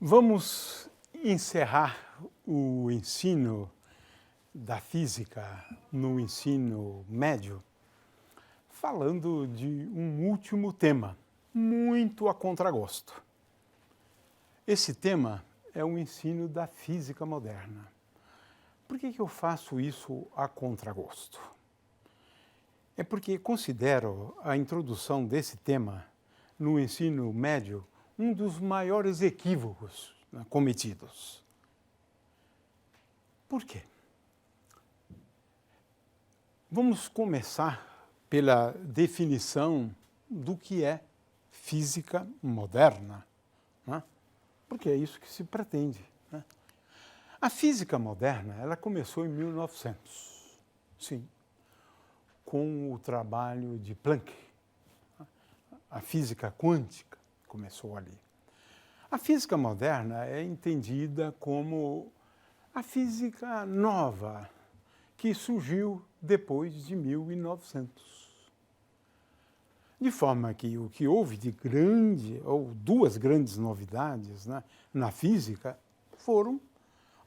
Vamos encerrar o ensino da física no ensino médio falando de um último tema, muito a contragosto. Esse tema é o ensino da física moderna. Por que eu faço isso a contragosto? É porque considero a introdução desse tema no ensino médio um dos maiores equívocos cometidos. Por quê? Vamos começar pela definição do que é física moderna, né? Porque é isso que se pretende, né? A física moderna ela começou em 1900, sim, com o trabalho de Planck. A física quântica começou ali. A física moderna é entendida como a física nova, que surgiu depois de 1900. De forma que o que houve de grande, ou duas grandes novidades, né, na física foram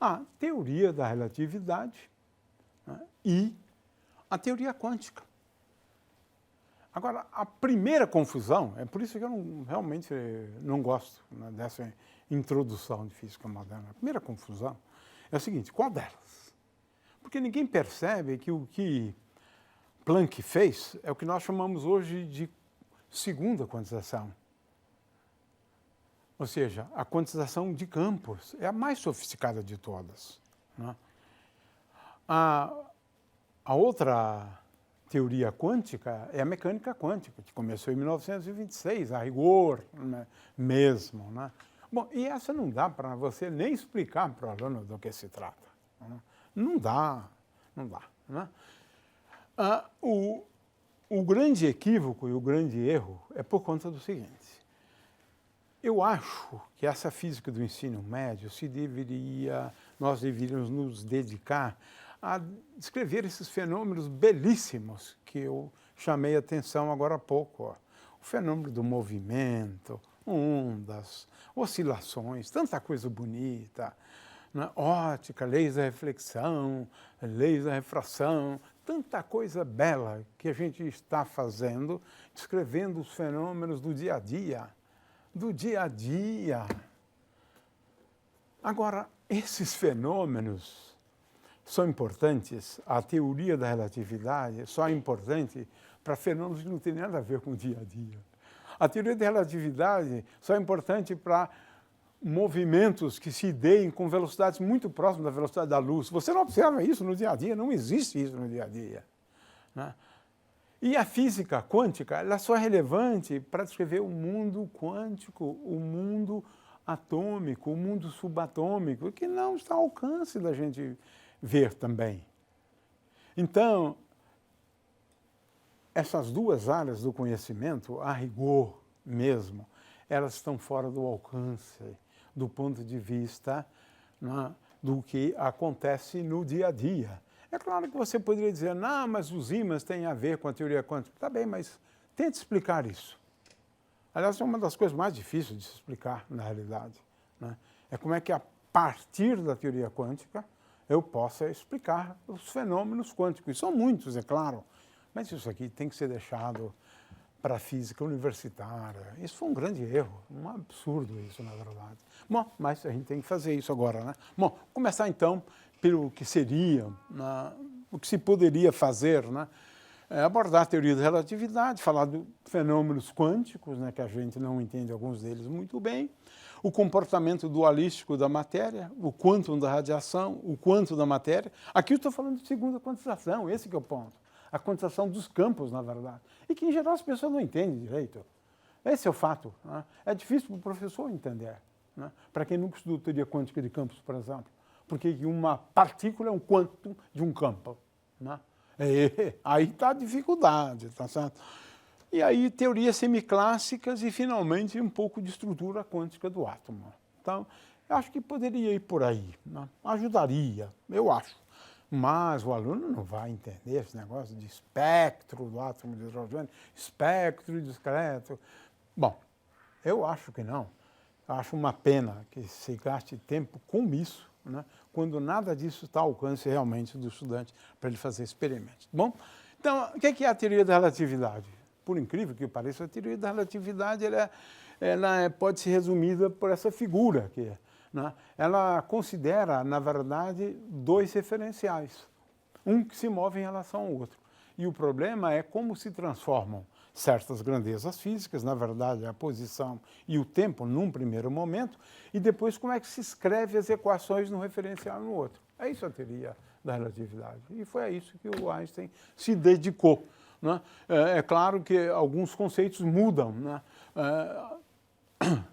a teoria da relatividade, né, e a teoria quântica. Agora, a primeira confusão, é por isso que eu realmente não gosto, né, dessa introdução de física moderna. A primeira confusão é a seguinte: qual delas? Porque ninguém percebe que o que Planck fez é o que nós chamamos hoje de segunda quantização. Ou seja, a quantização de campos é a mais sofisticada de todas, né? A outra teoria quântica é a mecânica quântica, que começou em 1926, a rigor, né, mesmo, né? Bom, e essa não dá para você nem explicar para o aluno do que se trata, né? Não dá, né? O grande equívoco e o grande erro é por conta do seguinte: eu acho que essa física do ensino médio nós deveríamos nos dedicar a descrever esses fenômenos belíssimos que eu chamei a atenção agora há pouco. Ó. O fenômeno do movimento, ondas, oscilações, tanta coisa bonita, né? Ótica, leis da reflexão, leis da refração, tanta coisa bela que a gente está fazendo, descrevendo os fenômenos do dia a dia. Do dia a dia. Agora, esses fenômenos são importantes, a teoria da relatividade só é importante para fenômenos que não têm nada a ver com o dia a dia. A teoria da relatividade só é importante para movimentos que se deem com velocidades muito próximas da velocidade da luz. Você não observa isso no dia a dia, não existe isso no dia a dia, né? E a física quântica ela só é relevante para descrever o mundo quântico, o mundo atômico, o mundo subatômico, que não está ao alcance da gente ver também. Então, essas duas áreas do conhecimento, a rigor mesmo, elas estão fora do alcance do ponto de vista, né, do que acontece no dia a dia. É claro que você poderia dizer, não, mas os ímãs têm a ver com a teoria quântica. Tá bem, mas tente explicar isso. Aliás, é uma das coisas mais difíceis de se explicar, na realidade, né? É como é que, a partir da teoria quântica, eu possa explicar os fenômenos quânticos. E são muitos, é claro, mas isso aqui tem que ser deixado para a física universitária. Isso foi um grande erro, um absurdo isso, na verdade. Bom, mas a gente tem que fazer isso agora, né? Bom, começar então pelo que seria, né, o que se poderia fazer, né? Abordar a teoria da relatividade, falar de fenômenos quânticos, né, que a gente não entende alguns deles muito bem, o comportamento dualístico da matéria, o quantum da radiação, o quantum da matéria. Aqui eu estou falando de segunda quantização, esse que é o ponto. A quantização dos campos, na verdade, e que, em geral, as pessoas não entendem direito. Esse é o fato, né? É difícil para o professor entender, né? Para quem nunca estudou teoria quântica de campos, por exemplo, porque uma partícula é um quantum de um campo, né? Aí está a dificuldade, tá certo? E aí, teorias semiclássicas e, finalmente, um pouco de estrutura quântica do átomo. Então, eu acho que poderia ir por aí, né? Ajudaria, eu acho. Mas o aluno não vai entender esse negócio de espectro do átomo de hidrogênio, espectro discreto. Bom, eu acho que não. acho uma pena que se gaste tempo com isso, né, quando nada disso está ao alcance realmente do estudante para ele fazer experimentos. Bom, então, o que é a teoria da relatividade? Por incrível que pareça, a teoria da relatividade ela pode ser resumida por essa figura aqui, né? Ela considera, na verdade, dois referenciais, um que se move em relação ao outro. E o problema é como se transformam certas grandezas físicas, na verdade, a posição e o tempo num primeiro momento, e depois como é que se escreve as equações no referencial no outro. É isso a teoria da relatividade. E foi a isso que o Einstein se dedicou, né? É claro que alguns conceitos mudam, né?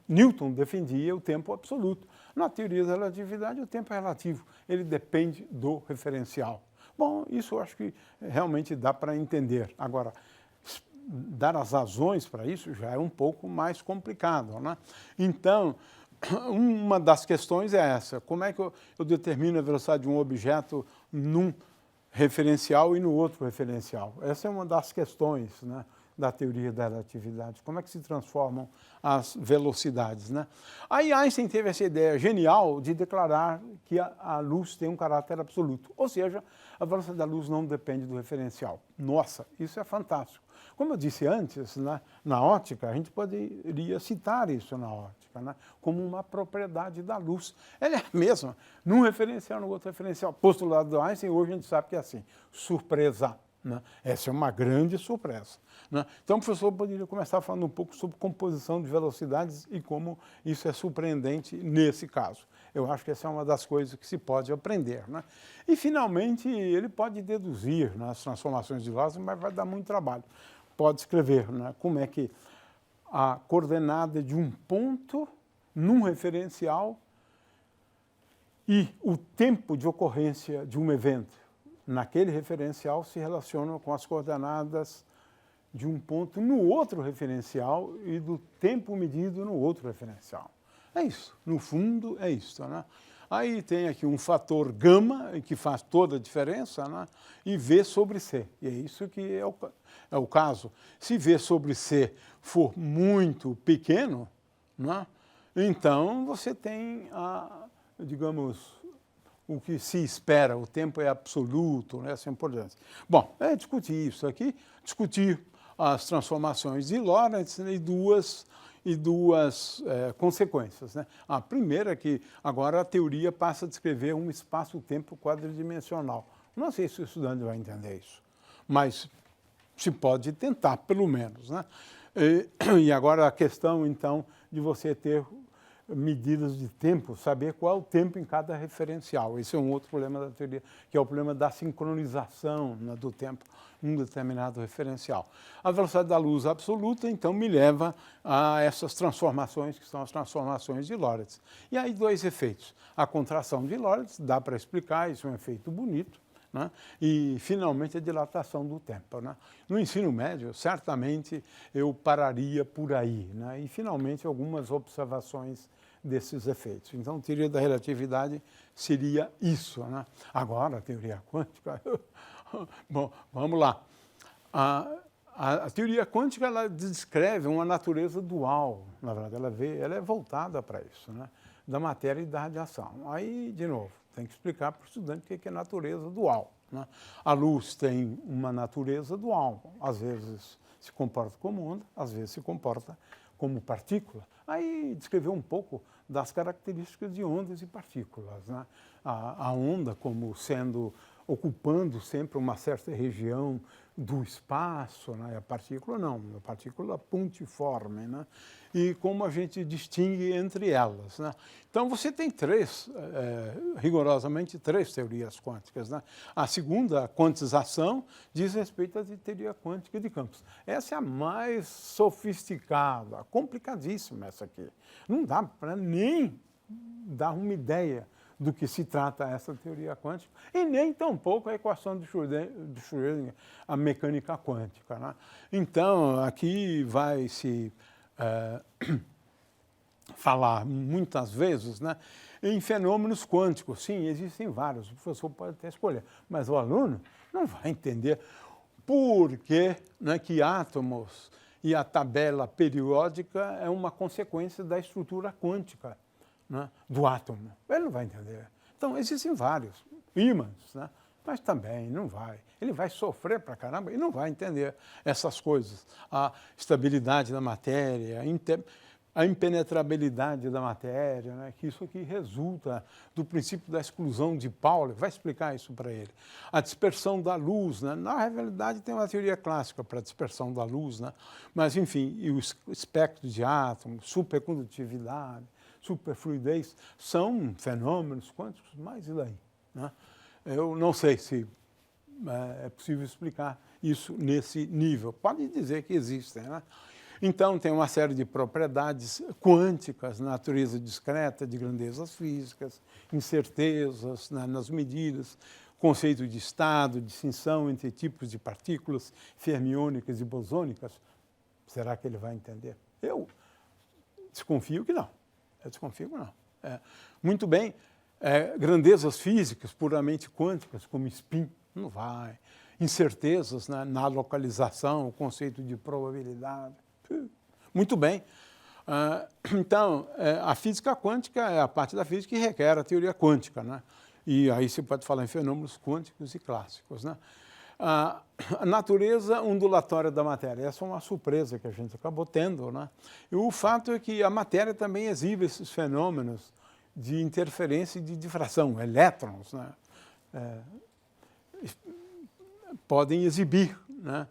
Newton defendia o tempo absoluto. Na teoria da relatividade, o tempo é relativo, ele depende do referencial. Bom, isso eu acho que realmente dá para entender. Agora, dar as razões para isso já é um pouco mais complicado, né? Então, uma das questões é essa: como é que eu determino a velocidade de um objeto num referencial e no outro referencial? Essa é uma das questões, né, da teoria da relatividade. Como é que se transformam as velocidades, né? Aí Einstein teve essa ideia genial de declarar que a luz tem um caráter absoluto, ou seja, a velocidade da luz não depende do referencial. Nossa, isso é fantástico. Como eu disse antes, né, na ótica, a gente poderia citar isso na ótica, né, como uma propriedade da luz. Ela é a mesma, num referencial, no outro referencial. Postulado do Einstein, hoje a gente sabe que é assim, surpresa, né? Essa é uma grande surpresa, né? Então o professor poderia começar falando um pouco sobre composição de velocidades e como isso é surpreendente nesse caso. Eu acho que essa é uma das coisas que se pode aprender, né? E, finalmente, ele pode deduzir, né, as transformações de Lorentz, mas vai dar muito trabalho. Pode escrever, né, como é que a coordenada de um ponto num referencial e o tempo de ocorrência de um evento naquele referencial se relacionam com as coordenadas de um ponto no outro referencial e do tempo medido no outro referencial. É isso, no fundo é isso, né? Aí tem aqui um fator gama, que faz toda a diferença, né? E V sobre C, e é isso que é o caso. Se V sobre C for muito pequeno, né, então você tem, digamos, o que se espera, o tempo é absoluto, né, assim por diante. Bom, é discutir isso aqui, discutir as transformações de Lorentz, né, e duas consequências, né? A primeira é que agora a teoria passa a descrever um espaço-tempo quadridimensional. Não sei se o estudante vai entender isso, mas se pode tentar, pelo menos, né? E agora a questão, então, de você ter medidas de tempo, saber qual é o tempo em cada referencial. Esse é um outro problema da teoria, que é o problema da sincronização, né, do tempo em um determinado referencial. A velocidade da luz absoluta, então, me leva a essas transformações, que são as transformações de Lorentz. E aí, dois efeitos. A contração de Lorentz, dá para explicar, isso é um efeito bonito, né? E, finalmente, a dilatação do tempo, né? No ensino médio, certamente, eu pararia por aí, né? E, finalmente, algumas observações desses efeitos. Então, a teoria da relatividade seria isso, né? Agora, a teoria quântica... Bom, vamos lá. A teoria quântica, ela descreve uma natureza dual, na verdade, ela é voltada para isso, né? Da matéria e da radiação. Aí, de novo, tem que explicar para o estudante o que é natureza dual, né? A luz tem uma natureza dual, às vezes se comporta como onda, às vezes se comporta como partícula. Aí descreveu um pouco das características de ondas e partículas, né? A onda como ocupando sempre uma certa região do espaço, né? A partícula não, a partícula pontiforme, né? E como a gente distingue entre elas, né? Então você tem rigorosamente três teorias quânticas, né? A segunda, a quantização, diz respeito à teoria quântica de campos. Essa é a mais sofisticada, complicadíssima essa aqui. Não dá para nem dar uma ideia do que se trata essa teoria quântica, e nem tampouco a equação de Schrödinger, a mecânica quântica, né? Então, aqui vai se falar muitas vezes, né, em fenômenos quânticos. Sim, existem vários, o professor pode até escolher, mas o aluno não vai entender por que, né, que átomos e a tabela periódica é uma consequência da estrutura quântica, né, do átomo. Ele não vai entender. Então, existem vários ímãs, né, mas também não vai. Ele vai sofrer pra caramba e não vai entender essas coisas. A estabilidade da matéria, a impenetrabilidade da matéria, né, que isso aqui resulta do princípio da exclusão de Pauli, vai explicar isso para ele. A dispersão da luz, né, na realidade tem uma teoria clássica para a dispersão da luz, né, mas enfim, e o espectro de átomos, supercondutividade, superfluidez, são fenômenos quânticos, mas e daí? Né? Eu não sei se é possível explicar isso nesse nível. Pode dizer que existem, né? Então, tem uma série de propriedades quânticas, natureza discreta de grandezas físicas, incertezas, né, nas medidas, conceito de estado, distinção entre tipos de partículas fermiônicas e bosônicas. Será que ele vai entender? Eu desconfio que não. Eu desconfio que não. Muito bem, grandezas físicas puramente quânticas, como spin, não vai. Incertezas, né, na localização, o conceito de probabilidade. Muito bem. Então, a física quântica é a parte da física que requer a teoria quântica, né? E aí se pode falar em fenômenos quânticos e clássicos, né? A natureza ondulatória da matéria, essa é uma surpresa que a gente acabou tendo, né? E o fato é que a matéria também exibe esses fenômenos de interferência e de difração, elétrons, né? Podem exibir, né,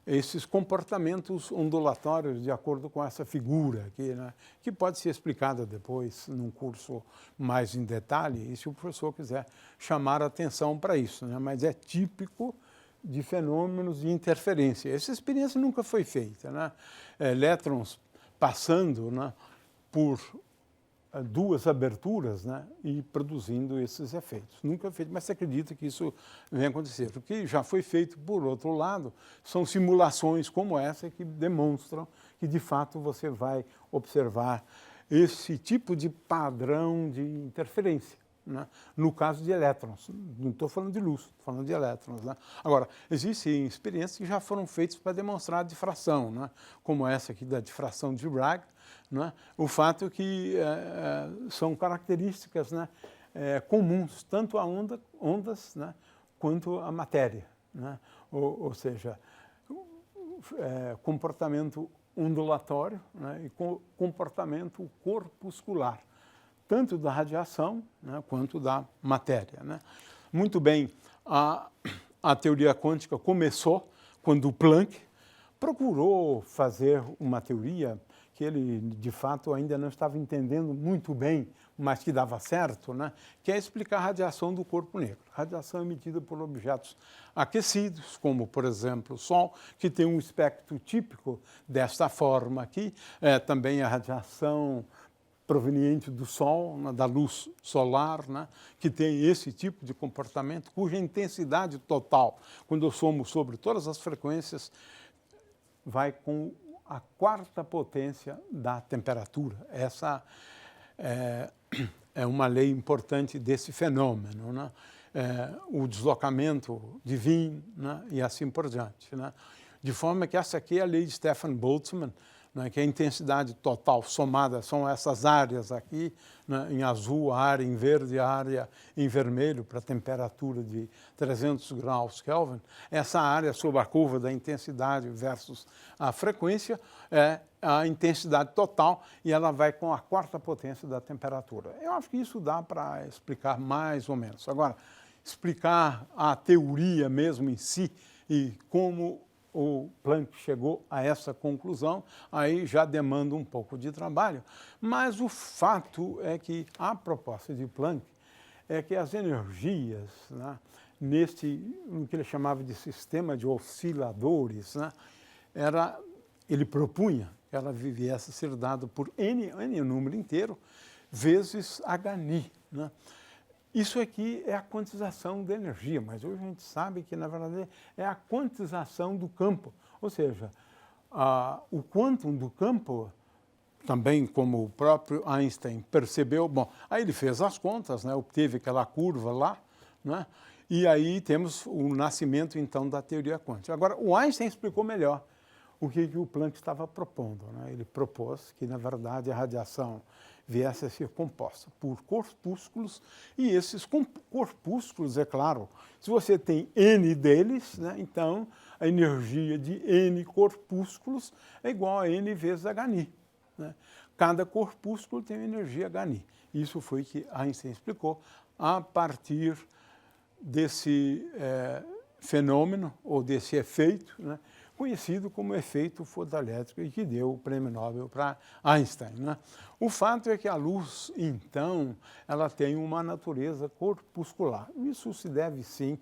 esses comportamentos ondulatórios de acordo com essa figura aqui, né, que pode ser explicada depois num curso mais em detalhe, e se o professor quiser chamar a atenção para isso, né, mas é típico de fenômenos de interferência. Essa experiência nunca foi feita, né? Elétrons passando, né, por duas aberturas, né, e produzindo esses efeitos. Nunca feito, mas se acredita que isso vem acontecer. O que já foi feito, por outro lado, são simulações como essa que demonstram que, de fato, você vai observar esse tipo de padrão de interferência, né, no caso de elétrons. Não estou falando de luz, estou falando de elétrons, né? Agora, existem experiências que já foram feitas para demonstrar a difração, né, como essa aqui da difração de Bragg, né? O fato é que são características, né, comuns tanto a ondas, né, quanto a matéria, né? Ou seja, comportamento ondulatório, né, e comportamento corpuscular, tanto da radiação, né, quanto da matéria, né? Muito bem, a teoria quântica começou quando Planck procurou fazer uma teoria que ele, de fato, ainda não estava entendendo muito bem, mas que dava certo, né? Que é explicar a radiação do corpo negro. Radiação emitida por objetos aquecidos, como, por exemplo, o Sol, que tem um espectro típico desta forma aqui. Também a radiação proveniente do Sol, né, da luz solar, né, que tem esse tipo de comportamento, cuja intensidade total, quando somos sobre todas as frequências, vai com a quarta potência da temperatura. Essa é uma lei importante desse fenômeno, né? O deslocamento divino, né, e assim por diante, né? De forma que essa aqui é a lei de Stefan Boltzmann, né, que a intensidade total somada são essas áreas aqui, né, em azul, a área em verde, a área em vermelho, para a temperatura de 300 graus Kelvin. Essa área sob a curva da intensidade versus a frequência é a intensidade total e ela vai com a quarta potência da temperatura. Eu acho que isso dá para explicar mais ou menos. Agora, explicar a teoria mesmo em si e como o Planck chegou a essa conclusão, aí já demanda um pouco de trabalho. Mas o fato é que a proposta de Planck é que as energias, né, no que ele chamava de sistema de osciladores, né, ele propunha que ela viesse a ser dada por N número inteiro, vezes Hν, né? Isso aqui é a quantização da energia, mas hoje a gente sabe que, na verdade, é a quantização do campo. Ou seja, o quantum do campo, também como o próprio Einstein percebeu, bom, aí ele fez as contas, né, obteve aquela curva lá, né, e aí temos o nascimento, então, da teoria quântica. Agora, o Einstein explicou melhor. o que o Planck estava propondo, né? Ele propôs que, na verdade, a radiação viesse a ser composta por corpúsculos, e esses corpúsculos, é claro, se você tem N deles, né, então a energia de N corpúsculos é igual a N vezes hν. Né? Cada corpúsculo tem energia hν. Isso foi que Einstein explicou a partir desse fenômeno, ou desse efeito, né, conhecido como efeito fotoelétrico, e que deu o prêmio Nobel para Einstein. Né? O fato é que a luz, então, ela tem uma natureza corpuscular. Isso se deve, sim,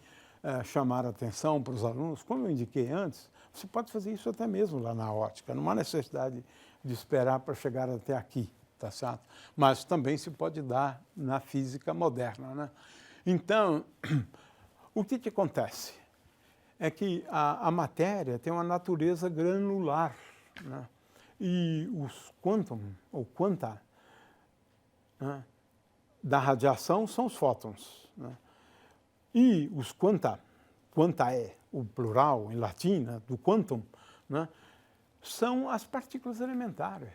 chamar a atenção para os alunos. Como eu indiquei antes, você pode fazer isso até mesmo lá na ótica, não há necessidade de esperar para chegar até aqui, tá certo? Mas também se pode dar na física moderna. Né? Então, o que acontece? É que a matéria tem uma natureza granular, né? E os quantum, ou quanta, né, da radiação são os fótons. Né? E os quanta é o plural em latim, né, do quantum, né, são as partículas elementares.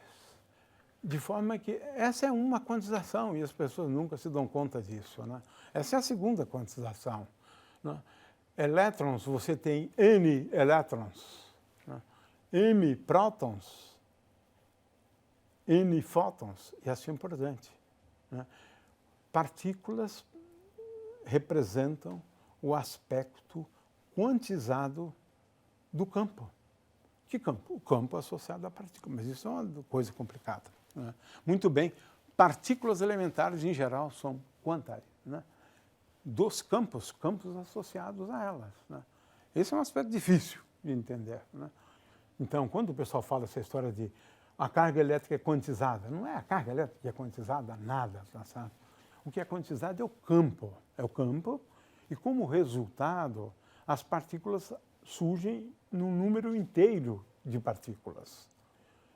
De forma que essa é uma quantização, e as pessoas nunca se dão conta disso. Né? Essa é a segunda quantização. Né? Elétrons, você tem N elétrons, né? M prótons, N fótons, e assim por diante. Né? Partículas representam o aspecto quantizado do campo. Que campo? O campo associado à partícula, mas isso é uma coisa complicada. Né? Muito bem, partículas elementares, em geral, são quantas, né? Dos campos associados a elas. Né? Esse é um aspecto difícil de entender. Né? Então, quando o pessoal fala essa história de a carga elétrica é quantizada, não é a carga elétrica que é quantizada, nada. Tá certo? O que é quantizado é o campo. É o campo, e como resultado, as partículas surgem num número inteiro de partículas.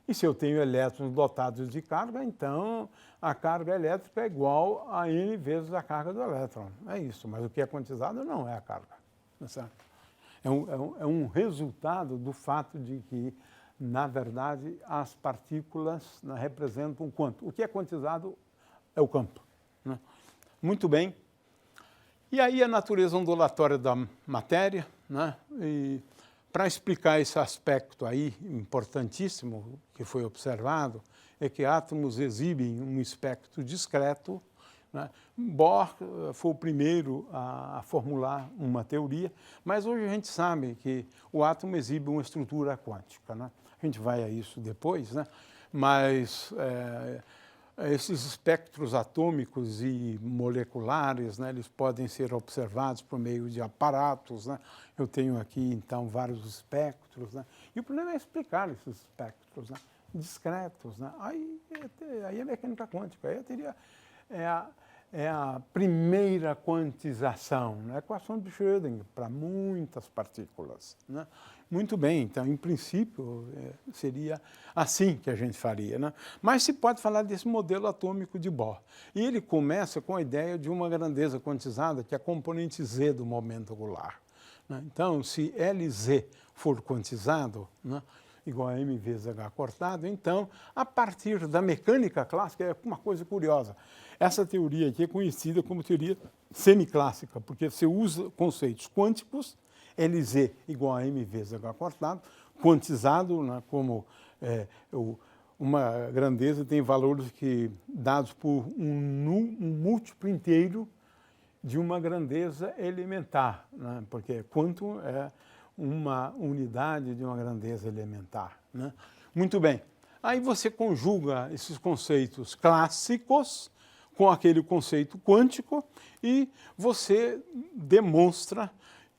E se eu tenho elétrons dotados de carga, então a carga elétrica é igual a N vezes a carga do elétron. É isso, mas o que é quantizado não é a carga. Tá certo? É um resultado do fato de que, na verdade, as partículas, né, representam quanto? O que é quantizado é o campo. Né? Muito bem. E aí a natureza ondulatória da matéria, né? E para explicar esse aspecto aí importantíssimo que foi observado, é que átomos exibem um espectro discreto. Né? Bohr foi o primeiro a formular uma teoria, mas hoje a gente sabe que o átomo exibe uma estrutura quântica. Né? A gente vai a isso depois, né? Mas esses espectros atômicos e moleculares, né, eles podem ser observados por meio de aparatos. Né? Eu tenho aqui, então, vários espectros. Né? E o problema é explicar esses espectros, né, discretos. Né? Aí é mecânica quântica. Aí eu teria a primeira quantização, né? A equação de Schrödinger para muitas partículas. Né? Muito bem, então, em princípio, seria assim que a gente faria. Né? Mas se pode falar desse modelo atômico de Bohr. E ele começa com a ideia de uma grandeza quantizada, que é a componente Z do momento angular. Né? Então, se Lz for quantizado, né, igual a m vezes h cortado, então, a partir da mecânica clássica, é uma coisa curiosa. Essa teoria aqui é conhecida como teoria semiclássica, porque você usa conceitos quânticos, Lz igual a m vezes h cortado, quantizado, né, como uma grandeza tem valores dados por um múltiplo inteiro de uma grandeza elementar, né, porque quantum é uma unidade de uma grandeza elementar. Né? Muito bem. Aí você conjuga esses conceitos clássicos com aquele conceito quântico e você demonstra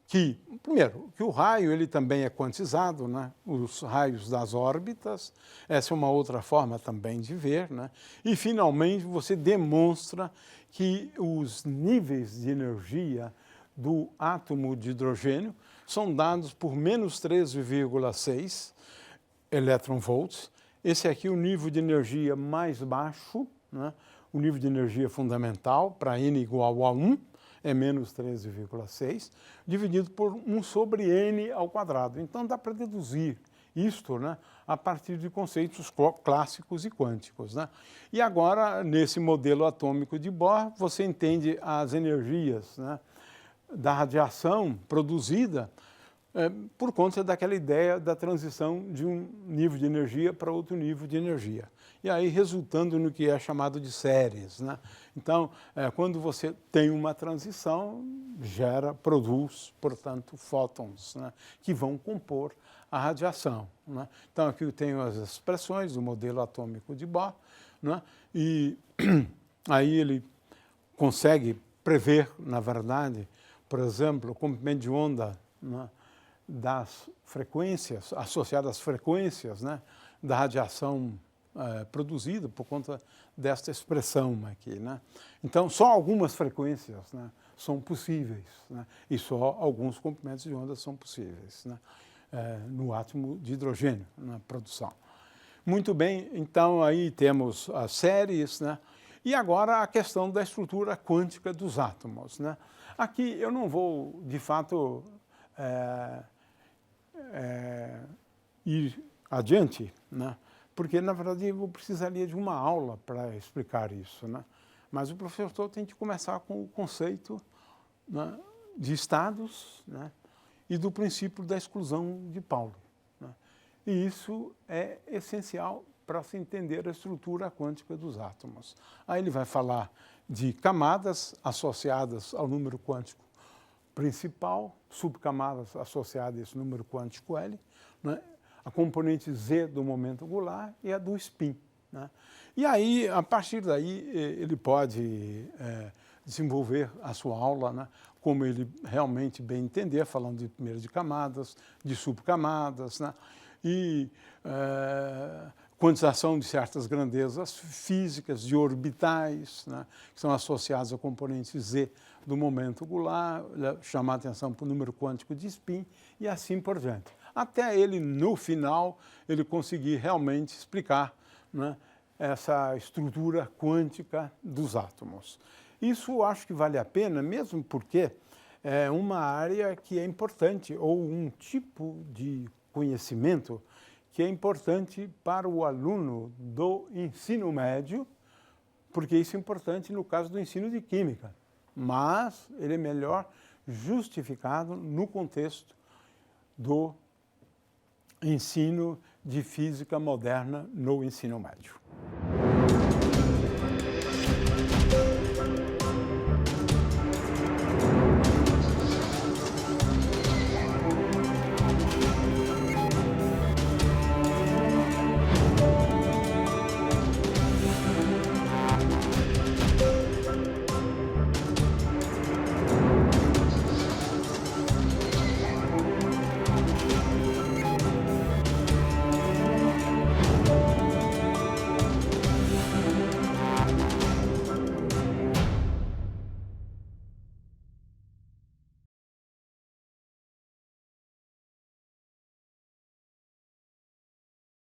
que, primeiro, que o raio ele também é quantizado, né? Os raios das órbitas, essa é uma outra forma também de ver. Né? E, finalmente, você demonstra que os níveis de energia do átomo de hidrogênio são dados por menos 13,6 elétron-volts. Esse aqui é o nível de energia mais baixo, né? O nível de energia fundamental, para N igual a 1, é menos 13,6, dividido por 1 sobre n ao quadrado. Então dá para deduzir isto, né, a partir de conceitos clássicos e quânticos, né? E agora, nesse modelo atômico de Bohr, você entende as energias, né, da radiação produzida por conta daquela ideia da transição de um nível de energia para outro nível de energia. E aí resultando no que é chamado de séries, né? Então, quando você tem uma transição, produz, portanto, fótons, né, que vão compor a radiação, né? Então, aqui eu tenho as expressões do modelo atômico de Bohr, né? E aí ele consegue prever, na verdade, por exemplo, o comprimento de onda, né, das frequências, associadas às frequências, né, da radiação produzida por conta desta expressão aqui, né? Então, só algumas frequências, né, são possíveis, né, e só alguns comprimentos de onda são possíveis, né, no átomo de hidrogênio, na produção. Muito bem, então aí temos as séries, né, e agora a questão da estrutura quântica dos átomos, né? Aqui eu não vou, de fato, ir adiante, né? Porque, na verdade, eu precisaria de uma aula para explicar isso, né? Mas o professor tem que começar com o conceito, né, de estados, né, e do princípio da exclusão de Pauli, né? E isso é essencial para se entender a estrutura quântica dos átomos. Aí ele vai falar de camadas associadas ao número quântico principal, subcamadas associadas a esse número quântico L, né, a componente Z do momento angular e a do spin, né? E aí, a partir daí, ele pode desenvolver a sua aula, né, como ele realmente bem entender, falando primeiro de camadas, de subcamadas, né, e quantização de certas grandezas físicas, de orbitais, né, que são associadas à componente Z do momento angular, chamar a atenção para o número quântico de spin e assim por diante. Até ele, no final, ele conseguir realmente explicar, né, essa estrutura quântica dos átomos. Isso eu acho que vale a pena, mesmo porque é uma área que é importante, ou um tipo de conhecimento que é importante para o aluno do ensino médio, porque isso é importante no caso do ensino de química, mas ele é melhor justificado no contexto do ensino de física moderna no ensino médio.